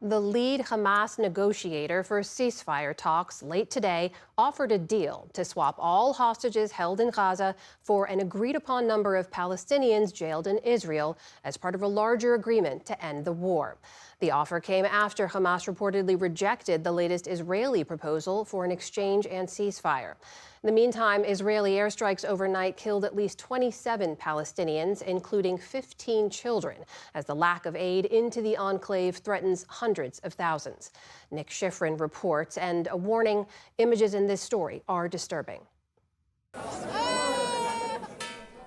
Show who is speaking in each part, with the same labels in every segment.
Speaker 1: The lead Hamas negotiator for ceasefire talks late today offered a deal to swap all hostages held in Gaza for an agreed upon number of Palestinians jailed in Israel as part of a larger agreement to end the war. The offer came after Hamas reportedly rejected the latest Israeli proposal for an exchange and ceasefire. In the meantime, Israeli airstrikes overnight killed at least 27 Palestinians, including 15 children, as the lack of aid into the enclave threatens hundreds of thousands. Nick Schifrin reports, and a warning, images in this story are disturbing.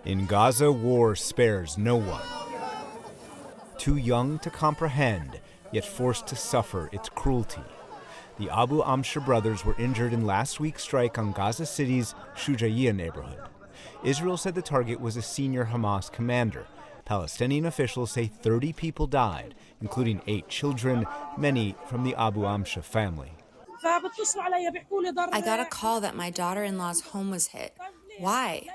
Speaker 2: In Gaza, war spares no one. Too young to comprehend, yet forced to suffer its cruelty. The Abu Amr brothers were injured in last week's strike on Gaza City's Shujaiya neighborhood. Israel said the target was a senior Hamas commander. Palestinian officials say 30 people died, including 8 children, many from the Abu Amr family.
Speaker 3: I got a call that my daughter-in-law's home was hit. Why?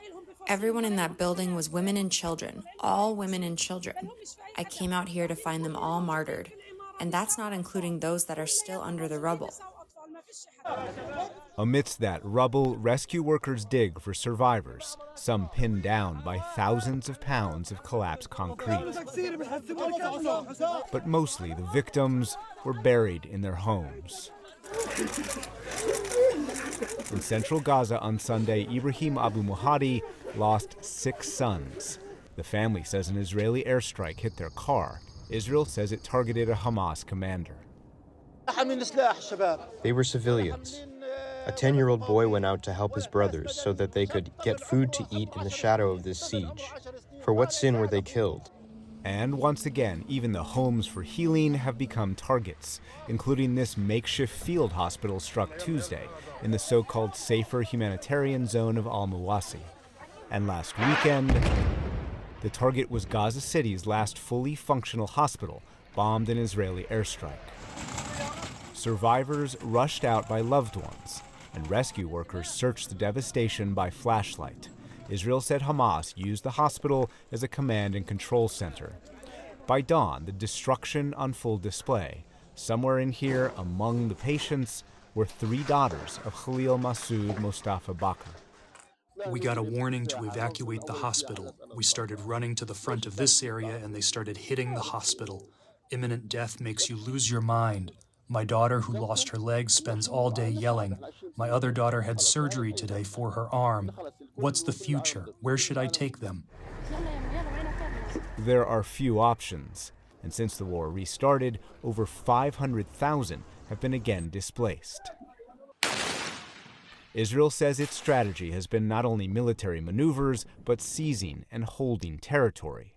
Speaker 3: Everyone in that building was women and children, all women and children. I came out here to find them all martyred. And that's not including those that are still under the rubble.
Speaker 2: Amidst that rubble, rescue workers dig for survivors, some pinned down by thousands of pounds of collapsed concrete. But mostly the victims were buried in their homes. In central Gaza on Sunday, Ibrahim Abu Muhadi lost 6 sons. The family says an Israeli airstrike hit their car. Israel says it targeted a Hamas commander.
Speaker 4: They were civilians. A 10-year-old boy went out to help his brothers so that they could get food to eat in the shadow of this siege. For what sin were they killed?
Speaker 2: And once again, even the homes for healing have become targets, including this makeshift field hospital struck Tuesday in the so-called safer humanitarian zone of Al-Mawasi. And last weekend, the target was Gaza City's last fully functional hospital, bombed in Israeli airstrike. Survivors rushed out by loved ones, and rescue workers searched the devastation by flashlight. Israel said Hamas used the hospital as a command and control center. By dawn, the destruction on full display. Somewhere in here, among the patients, were 3 daughters of Khalil Masood Mustafa Bakr.
Speaker 5: We got a warning to evacuate the hospital. We started running to the front of this area and they started hitting the hospital. Imminent death makes you lose your mind. My daughter, who lost her leg, spends all day yelling. My other daughter had surgery today for her arm. What's the future? Where should I take them?
Speaker 2: There are few options, and since the war restarted, over 500,000 have been again displaced. Israel says its strategy has been not only military maneuvers, but seizing and holding territory.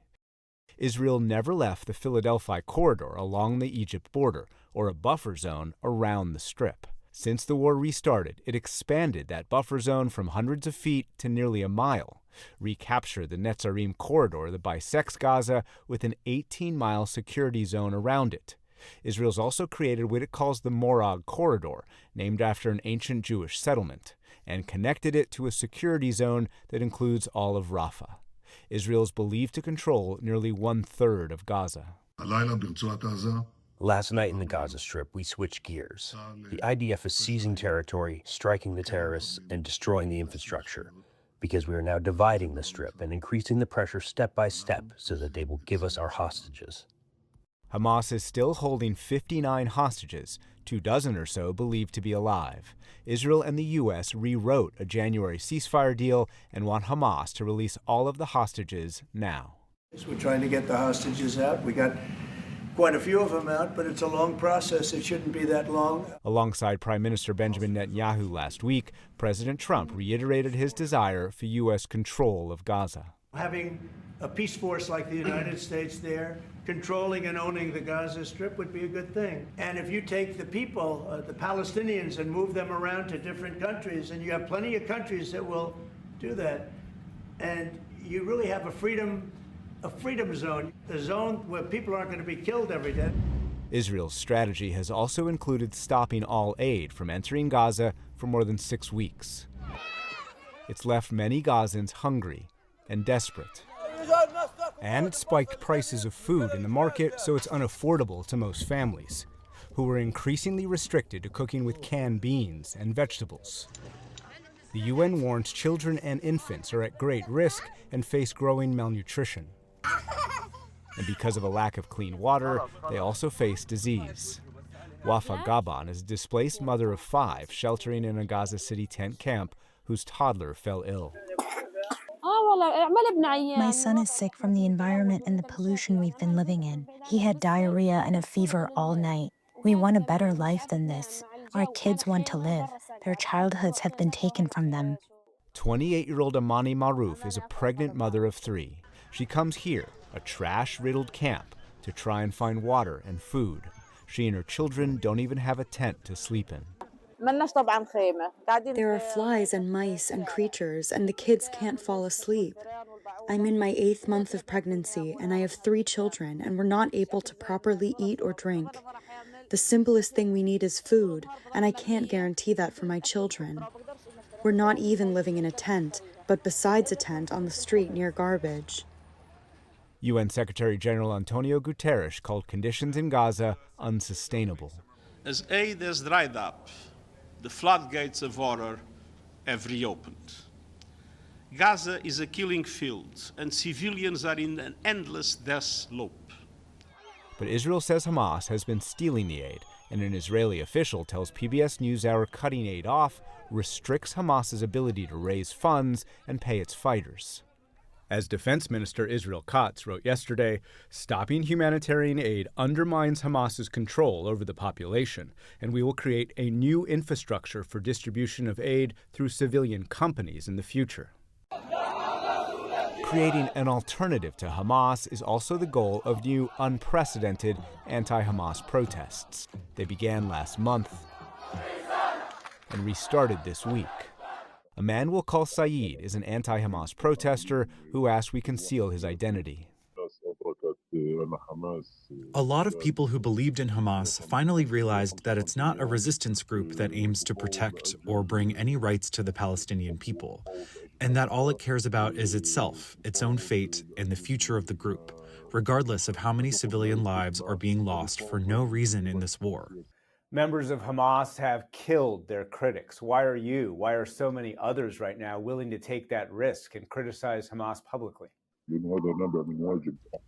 Speaker 2: Israel never left the Philadelphia corridor along the Egypt border or a buffer zone around the Strip. Since the war restarted, it expanded that buffer zone from hundreds of feet to nearly a mile, recaptured the Netzarim corridor that bisects Gaza with an 18-mile security zone around it. Israel's also created what it calls the Morag Corridor, named after an ancient Jewish settlement, and connected it to a security zone that includes all of Rafah. Israel is believed to control nearly 1/3 of Gaza.
Speaker 6: Last night in the Gaza Strip, we switched gears. The IDF is seizing territory, striking the terrorists, and destroying the infrastructure, because we are now dividing the Strip and increasing the pressure step by step so that they will give us our hostages.
Speaker 2: Hamas is still holding 59 hostages, 24 or so believed to be alive. Israel and the U.S. rewrote a January ceasefire deal and want Hamas to release all of the hostages now.
Speaker 7: We're trying to get the hostages out. We got quite a few of them out, but it's a long process. It shouldn't be that long.
Speaker 2: Alongside Prime Minister Benjamin Netanyahu last week, President Trump reiterated his desire for U.S. control of Gaza.
Speaker 7: Having a peace force like the United States there, controlling and owning the Gaza Strip would be a good thing. And if you take the people, the Palestinians, and move them around to different countries, and you have plenty of countries that will do that, and you really have a freedom zone, a zone where people aren't going to be killed every day.
Speaker 2: Israel's strategy has also included stopping all aid from entering Gaza for more than 6 weeks. It's left many Gazans hungry and desperate.
Speaker 8: And it spiked prices of food in the market, so it's unaffordable to most families.
Speaker 2: who were increasingly restricted to cooking with canned beans and vegetables. The UN warns children and infants are at great risk and face growing malnutrition. And because of a lack of clean water, they also face disease. Wafa Gaban is a displaced mother of 5 sheltering in a Gaza City tent camp whose toddler fell ill.
Speaker 8: My son is sick from the environment and the pollution we've been living in. He had diarrhea and a fever all night. We want a better life than this. Our kids want to live. Their childhoods have been taken from them.
Speaker 2: 28-year-old Amani Maruf is a pregnant mother of 3. She comes here, a trash-riddled camp, to try and find water and food. She and her children don't even have a tent to sleep in.
Speaker 9: There are flies and mice and creatures, and the kids can't fall asleep. I'm in my 8th month of pregnancy, and I have 3 children, and we're not able to properly eat or drink. The simplest thing we need is food, and I can't guarantee that for my children. We're not even living in a tent, but besides a tent on the street near garbage.
Speaker 2: UN Secretary General Antonio Guterres called conditions in Gaza unsustainable.
Speaker 10: As aid has dried up, the floodgates of horror have reopened. Gaza is a killing field, and civilians are in an endless death loop.
Speaker 2: But Israel says Hamas has been stealing the aid, and an Israeli official tells PBS NewsHour cutting aid off restricts Hamas's ability to raise funds and pay its fighters. As Defense Minister Israel Katz wrote yesterday, stopping humanitarian aid undermines Hamas's control over the population, and we will create a new infrastructure for distribution of aid through civilian companies in the future. Creating an alternative to Hamas is also the goal of new, unprecedented anti-Hamas protests. They began last month and restarted this week. A man we'll call Saeed is an anti-Hamas protester who asked we conceal his identity.
Speaker 11: A lot of people who believed in Hamas finally realized that it's not a resistance group that aims to protect or bring any rights to the Palestinian people, and that all it cares about is itself, its own fate, and the future of the group, regardless of how many civilian lives are being lost for no reason in this war.
Speaker 2: Members of Hamas have killed their critics. Why are so many others right now willing to take that risk and criticize Hamas publicly?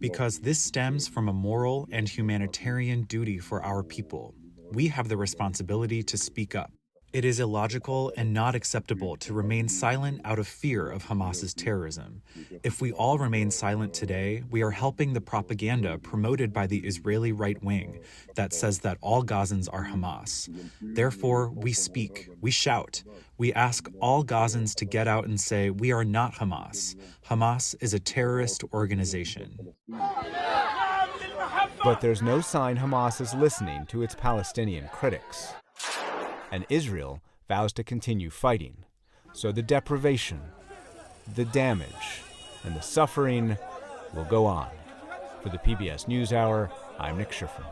Speaker 11: Because this stems from a moral and humanitarian duty for our people. We have the responsibility to speak up. It is illogical and not acceptable to remain silent out of fear of Hamas's terrorism. If we all remain silent today, we are helping the propaganda promoted by the Israeli right wing that says that all Gazans are Hamas. Therefore, we speak, we shout, we ask all Gazans to get out and say, we are not Hamas. Hamas is a terrorist organization.
Speaker 2: But there's no sign Hamas is listening to its Palestinian critics. And Israel vows to continue fighting. So the deprivation, the damage, and the suffering will go on. For the PBS NewsHour, I'm Nick Schifrin.